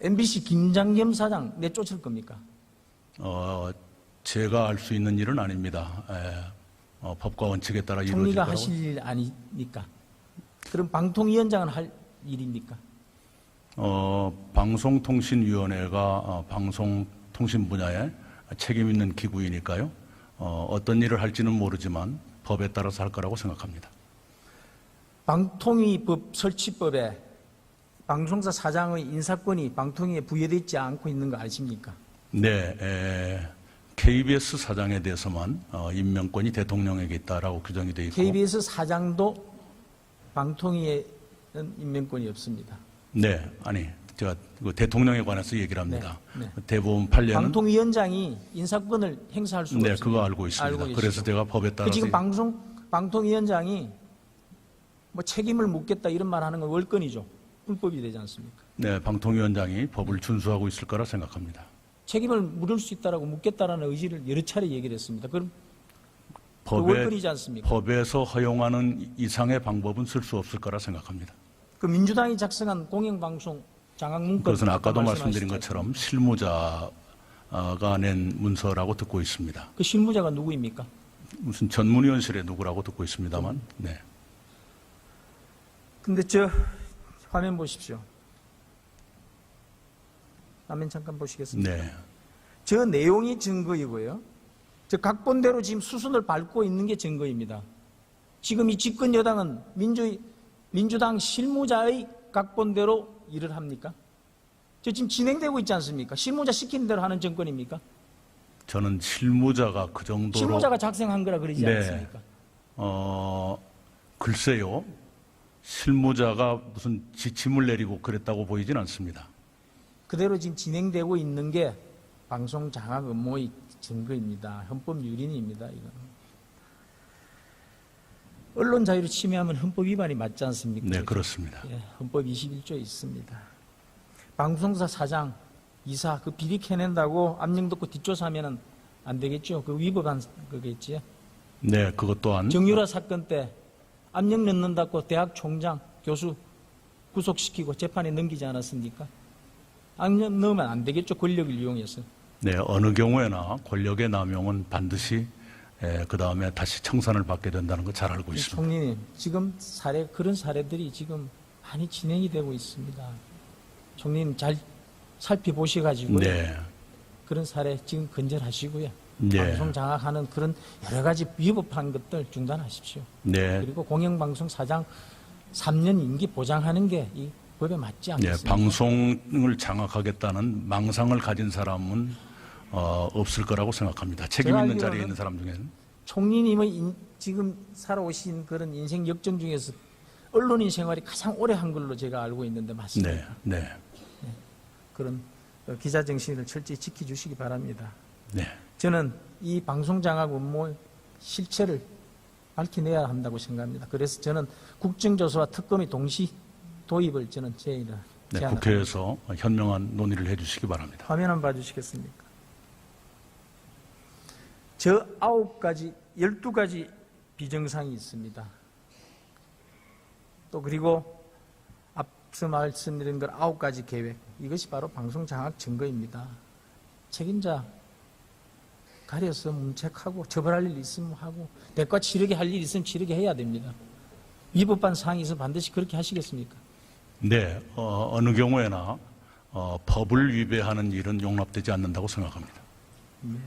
MBC 김장겸 사장 내쫓을 겁니까? 제가 알 수 있는 일은 아닙니다. 법과 원칙에 따라 이루어질 총리가 거라고. 하실 일 아니니까. 그럼 방통위원장은 할 일입니까? 방송통신위원회가 방송통신 분야에 책임 있는 기구이니까요. 어떤 일을 할지는 모르지만 법에 따라서 할 거라고 생각합니다. 방통위법 설치법에 방송사 사장의 인사권이 방통위에 부여되어 있지 않고 있는 거 아십니까? 네, KBS 사장에 대해서만 임명권이 대통령에게 있다라고 규정이 되어 있고, KBS 사장도 방통위에는 임명권이 없습니다. 네, 아니 제가 대통령에 관해서 얘기를 합니다. 네. 대법원 판례는 방통위원장이 인사권을 행사할 수가 네, 없습니다. 그거 알고 있습니다. 그래서 제가 법에 따라서 지금 방통위원장이 뭐 책임을 묻겠다 이런 말 하는 건 월권이죠. 불법이 되지 않습니까? 네, 방통위원장이 법을 준수하고 있을 거라 생각합니다. 책임을 물을 수 있다라고 묻겠다라는 의지를 여러 차례 얘기를 했습니다. 그럼 월권이지 않습니까? 법에서 허용하는 이상의 방법은 쓸 수 없을 거라 생각합니다. 그 민주당이 작성한 공영방송 장악문건, 그것은 아까도 말씀드린 말씀하셨죠? 것처럼 실무자가 낸 문서라고 듣고 있습니다. 그 실무자가 누구입니까? 무슨 전문위원실에 누구라고 듣고 있습니다만, 네. 근데 저 화면 보십시오. 화면 잠깐 보시겠습니까? 네. 저 내용이 증거이고요. 저 각본대로 지금 수순을 밟고 있는 게 증거입니다. 지금 이 집권 여당은 민주당 실무자의 각본대로 일을 합니까? 저 지금 진행되고 있지 않습니까? 실무자 시키는 대로 하는 정권입니까? 저는 실무자가 그 정도로. 실무자가 작성한 거라 그러지 네. 않습니까? 글쎄요. 실무자가 무슨 지침을 내리고 그랬다고 보이진 않습니다. 그대로 지금 진행되고 있는 게 방송 장악 음모의 증거입니다. 헌법 유린입니다. 이건. 언론 자유를 침해하면 헌법 위반이 맞지 않습니까? 네, 그렇습니다. 예, 헌법 21조에 있습니다. 방송사 사장, 이사 그 비리 캐낸다고 압력 듣고 뒷조사하면 안 되겠죠? 그 위법한 거겠지요? 네, 그것 또한. 정유라 사건 때 압력 넣는다고 대학 총장, 교수 구속시키고 재판에 넘기지 않았습니까? 압력 넣으면 안 되겠죠? 권력을 이용해서. 네, 어느 경우에나 권력의 남용은 반드시 그 다음에 다시 청산을 받게 된다는 거 잘 알고 있습니다. 총리님, 지금 그런 사례들이 지금 많이 진행이 되고 있습니다. 총리님 잘 살펴보셔가지고요. 네. 그런 사례 지금 근절하시고요. 네. 방송 장악하는 그런 여러 가지 위법한 것들 중단하십시오. 네. 그리고 공영방송 사장 3년 임기 보장하는 게 이 법에 맞지 네, 않겠습니까? 방송을 장악하겠다는 망상을 가진 사람은 없을 거라고 생각합니다. 책임 있는 자리에 있는 사람 중에는. 총리님의 지금 살아오신 그런 인생 역정 중에서 언론인 생활이 가장 오래 한 걸로 제가 알고 있는데 맞습니다. 네, 네, 그런 기자 정신을 철저히 지켜주시기 바랍니다. 네. 저는 이 방송 장악 음모의 실체를 밝혀내야 한다고 생각합니다. 그래서 저는 국정조사와 특검의 동시 도입을 저는 네, 제안합니다. 국회에서 현명한 논의를 해주시기 바랍니다. 화면 한번 봐주시겠습니까? 저 12가지 비정상이 있습니다. 또 그리고 앞서 말씀드린 걸 9가지 계획. 이것이 바로 방송 장악 증거입니다. 책임자 가려서 문책하고 처벌할 일 있으면 하고 대가 치르게 할 일 있으면 치르게 해야 됩니다. 위법한 사항이 있으면 반드시 그렇게 하시겠습니까? 네, 어느 경우에나 법을 위배하는 일은 용납되지 않는다고 생각합니다. 네.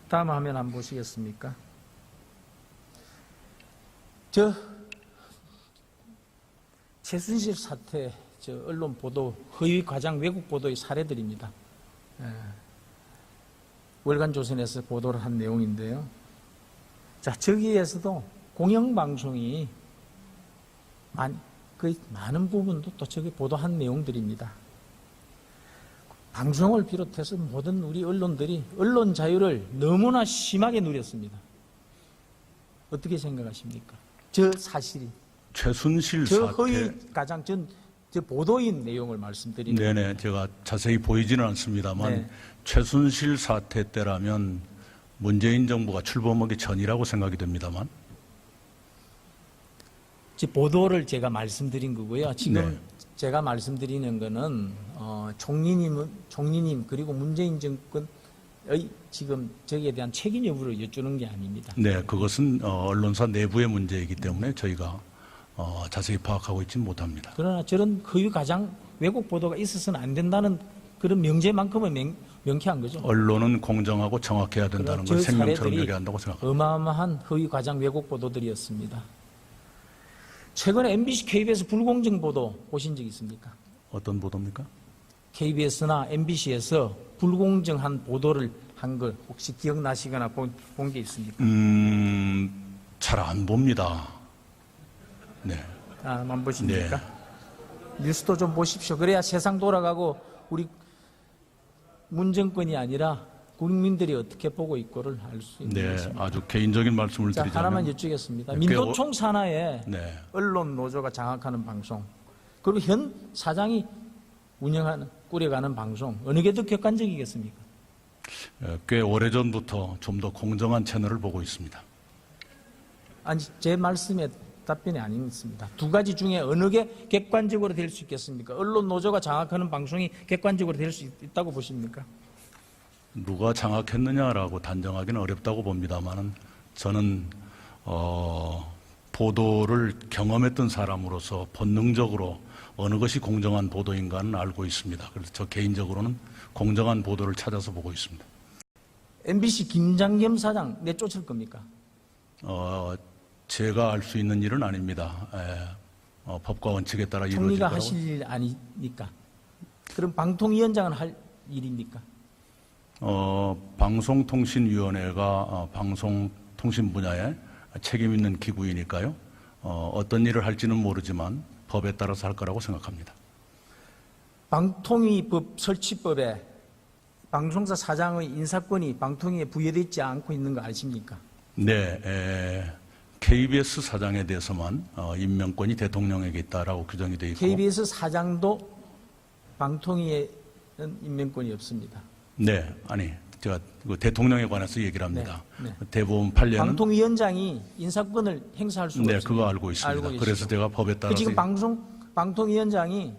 다음 화면 한번 보시겠습니까? 최순실 사태, 언론 보도, 허위 과장 왜곡 보도의 사례들입니다. 월간 조선에서 보도를 한 내용인데요. 자, 저기에서도 공영방송이 거의 많은 부분도 또 저기 보도한 내용들입니다. 방송을 비롯해서 모든 우리 언론들이 언론 자유를 너무나 심하게 누렸습니다. 어떻게 생각하십니까? 저 사실이. 최순실 저 사태. 허위 가장 저 보도인 내용을 말씀드리는 네네, 제가 자세히 보이지는 않습니다만 네. 최순실 사태 때라면 문재인 정부가 출범하기 전이라고 생각이 됩니다만. 보도를 제가 말씀드린 거고요. 지금 네. 제가 말씀드리는 거는 총리님 그리고 문재인 정권의 지금 저기에 대한 책임 여부를 여쭈는 게 아닙니다. 네, 그것은 언론사 내부의 문제이기 때문에 저희가 자세히 파악하고 있지는 못합니다. 그러나 저런 허위 가장 왜곡 보도가 있어서는 안 된다는 그런 명제만큼은 명쾌한 거죠. 언론은 공정하고 정확해야 된다는 걸 저 생명처럼 사례들이 얘기한다고 생각합니다. 어마어마한 허위 과장 왜곡 보도들이었습니다. 최근에 MBC, KBS 불공정 보도 보신 적 있습니까? 어떤 보도입니까? KBS나 MBC에서 불공정한 보도를 한 걸 혹시 기억나시거나 본 게 있습니까? 잘 안 봅니다. 네. 안 보십니까? 뉴스도 좀 보십시오. 그래야 세상 돌아가고 우리 문정권이 아니라 국민들이 어떻게 보고 있고를 알 수 있는 네, 것입니다. 아주 개인적인 말씀을 자, 드리자면 하나만 여쭈겠습니다. 네, 민노총 산하에 네. 언론 노조가 장악하는 방송, 그리고 현 사장이 꾸려가는 방송, 어느 게 더 객관적이겠습니까? 꽤 오래전부터 좀 더 공정한 채널을 보고 있습니다. 아니, 제 말씀에 답변이 아닙니다. 두 가지 중에 어느 게 객관적으로 될 수 있겠습니까? 언론 노조가 장악하는 방송이 객관적으로 될 수 있다고 보십니까? 누가 장악했느냐라고 단정하기는 어렵다고 봅니다만은 저는 보도를 경험했던 사람으로서 본능적으로 어느 것이 공정한 보도인가는 알고 있습니다. 그래서 저 개인적으로는 공정한 보도를 찾아서 보고 있습니다. MBC 김장겸 사장 내쫓을 겁니까? 제가 알 수 있는 일은 아닙니다. 법과 원칙에 따라 이루어질 총리가 거라고. 하실 일 아니니까. 그럼 방통위원장은 할 일입니까? 방송통신위원회가 방송통신 분야에 책임 있는 기구이니까요. 어떤 일을 할지는 모르지만 법에 따라서 할 거라고 생각합니다. 방통위법 설치법에 방송사 사장의 인사권이 방통위에 부여되어 있지 않고 있는 거 아십니까? 네, KBS 사장에 대해서만 임명권이 대통령에게 있다라고 규정이 되어 있고, KBS 사장도 방통위에는 임명권이 없습니다. 네, 아니 제가 그 대통령에 관해서 얘기를 합니다. 네. 대법원 판례는 방통위원장이 인사권을 행사할 수가 네, 없습니다. 그거 알고 있습니다. 그래서 계시죠? 제가 법에 따라서 지금 방통위원장이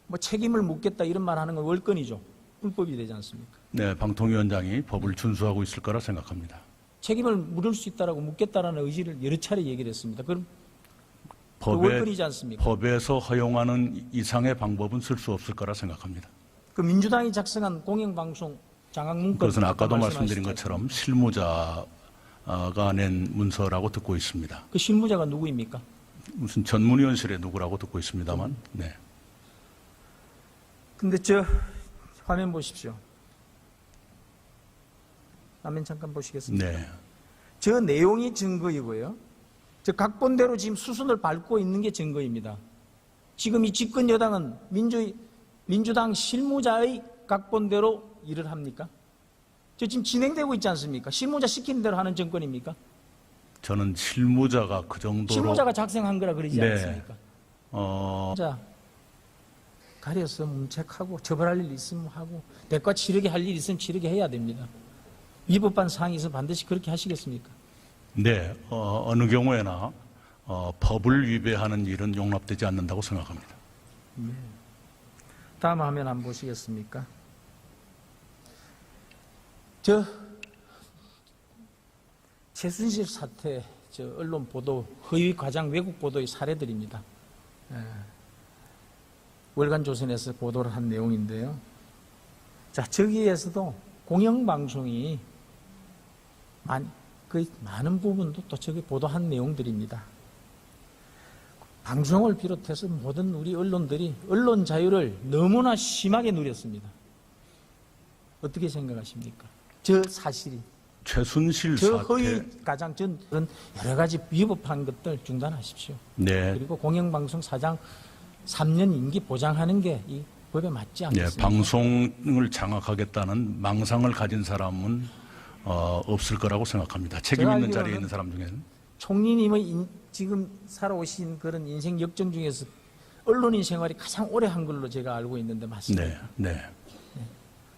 뭐 책임을 묻겠다 이런 말 하는 건 월권이죠. 불법이 되지 않습니까? 네, 방통위원장이 법을 준수하고 있을 거라 생각합니다. 책임을 물을 수 있다라고 묻겠다라는 의지를 여러 차례 얘기를 했습니다. 그럼 월권이지 않습니까? 법에서 허용하는 이상의 방법은 쓸 수 없을 거라 생각합니다. 그 민주당이 작성한 공영방송 장악 문건, 그것은 아까도 말씀하셨죠? 말씀드린 것처럼 실무자가 낸 문서라고 듣고 있습니다. 그 실무자가 누구입니까? 무슨 전문위원실에 누구라고 듣고 있습니다만, 네. 근데 저 화면 보십시오. 화면 잠깐 보시겠습니까? 네. 저 내용이 증거이고요. 저 각본대로 지금 수순을 밟고 있는 게 증거입니다. 지금 이 집권 여당은 민주당 실무자의 각본대로 일을 합니까? 저 지금 진행되고 있지 않습니까? 실무자 시키는 대로 하는 정권입니까? 저는 실무자가 그 정도로. 실무자가 작성한 거라 그러지 네. 않습니까? 자, 가려서 문책하고 처벌할 일 있으면 하고 대가 치르게 할 일 있으면 치르게 해야 됩니다. 위법한 사항이 있으면 반드시 그렇게 하시겠습니까? 네, 어느 경우에나 법을 위배하는 일은 용납되지 않는다고 생각합니다. 다음 화면 한번 보시겠습니까? 저 최순실 사태, 저 언론 보도, 허위 과장 왜곡 보도의 사례들입니다. 월간조선에서 보도를 한 내용인데요. 자, 저기에서도 공영방송이 거의 많은 부분도 또 저기 보도한 내용들입니다. 방송을 비롯해서 모든 우리 언론들이 언론 자유를 너무나 심하게 누렸습니다. 어떻게 생각하십니까? 저 사실이. 최순실 저 사태. 허위 가장 전 여러 가지 위법한 것들 중단하십시오. 네. 그리고 공영방송 사장 3년 임기 보장하는 게 이 법에 맞지 네, 않겠습니까? 방송을 장악하겠다는 망상을 가진 사람은 없을 거라고 생각합니다. 책임 있는 자리에 있는 사람 중에는. 총리님의 지금 살아오신 그런 인생 역정 중에서 언론인 생활이 가장 오래 한 걸로 제가 알고 있는데 맞습니까? 네.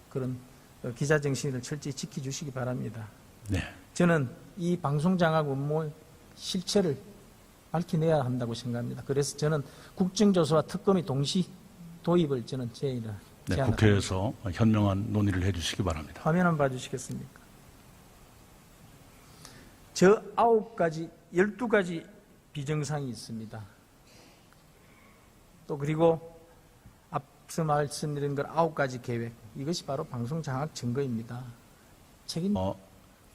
그런 기자 정신을 철저히 지켜주시기 바랍니다. 네. 저는 이 방송장악 업무 실체를 밝혀내야 한다고 생각합니다. 그래서 저는 국정조사와 특검의 동시 도입을 저는 제안을 네, 합니다. 국회에서 현명한 논의를 해주시기 바랍니다. 화면 한번 봐주시겠습니까? 저 9가지, 12가지 비정상이 있습니다. 또 그리고 앞서 말씀드린 것 9가지 계획, 이것이 바로 방송 장악 증거입니다. 책임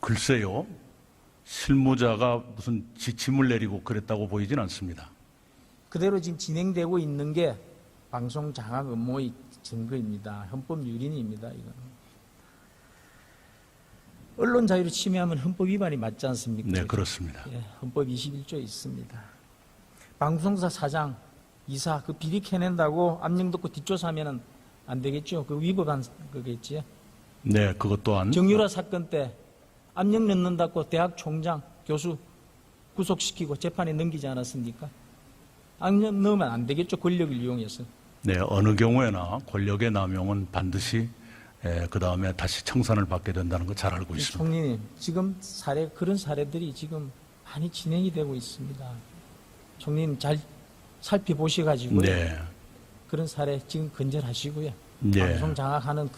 글쎄요. 실무자가 무슨 지침을 내리고 그랬다고 보이진 않습니다. 그대로 지금 진행되고 있는 게 방송 장악 음모의 증거입니다. 헌법 유린입니다. 이건. 언론 자유를 침해하면 헌법 위반이 맞지 않습니까? 네, 그렇습니다. 예, 헌법 21조에 있습니다. 방송사 사장, 이사 그 비리 캐낸다고 압력 듣고 뒷조사하면은 안 되겠죠. 그 위법한 거겠지요. 네, 그것 또한 정유라 사건 때 압력 넣는다고 대학 총장, 교수 구속시키고 재판에 넘기지 않았습니까? 압력 넣으면 안 되겠죠. 권력을 이용해서. 네, 어느 경우에나 권력의 남용은 반드시 그 다음에 다시 청산을 받게 된다는 거 잘 알고 있습니다. 총리님, 지금 그런 사례들이 지금 많이 진행이 되고 있습니다. 총리님 잘 살펴보셔가지고요. 네, 그런 사례 지금 근절하시고요. 네. 방송 장악하는